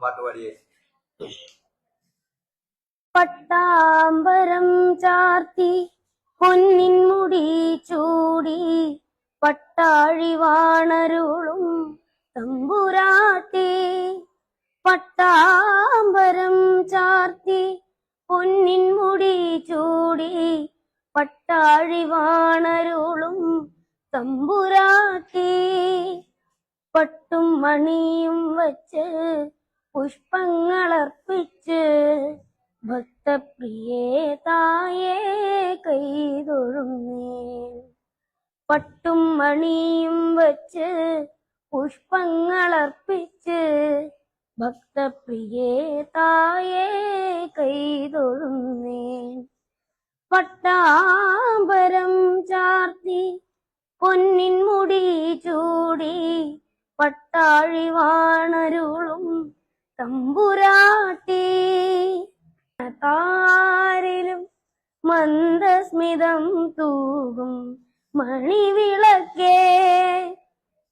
പാട്ടുപാടിയേ. പട്ടാമ്പരം ചാർത്തി പൊന്നിൻ മുടി ചൂടി പട്ടാഴി വാണരുളും തമ്പുരാട്ടി. പട്ടാമ്പരം ചാർത്തി പൊന്നിൻ മുടി ചൂടി പട്ടാഴി വാണരുളും തമ്പുരാട്ടി. പട്ടും മണിയും വച്ച് പുഷ്പങ്ങളർപ്പിച്ച് ഭക്തപ്രിയേ തായേ കൈതൊഴുന്നേ. പട്ടും മണിയും വച്ച് പുഷ്പങ്ങളർപ്പിച്ച് ഭക്തപ്രിയേ തായേ കൈതൊഴുന്നേ. പട്ടാമ്പരം ചാർത്തി പൊന്നിൻ മുടി ചൂടി പട്ടാഴി വാണരുളും തമ്പുരാട്ടി. താരിലും മന്ദസ്മിതം തൂകും മണിവിളക്കേ,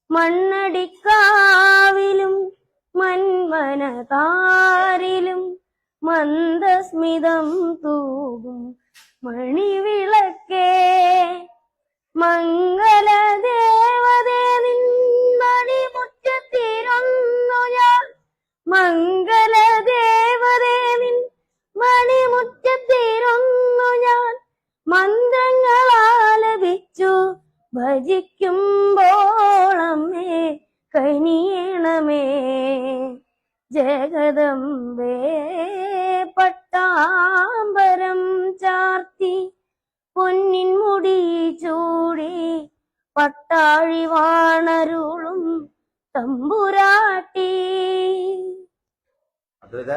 മണ്ണടിക്കാവിലും മന്മനതാരിലും മന്ദസ്മിതം തൂകും മണിവിളക്കേ. മംഗലദേവതേ നിൻ മണിമുറ്റത്തിരുന്നു ഞാൻ, മംഗലദേവതേ നിൻ മണിമുറ്റത്തിരുന്നു ഞാൻ. മന്ത്രങ്ങളാലപിച്ചു ഭജിക്കുമ്പോളമ്മേ കനിയണമേ ജഗദംബേ. പട്ടാമ്പരം ചാർത്തി പൊന്നിൻ മുടി ചൂടി പട്ടാഴി വാണരുളും തമ്പുരാട്ടി. അദ്വൈത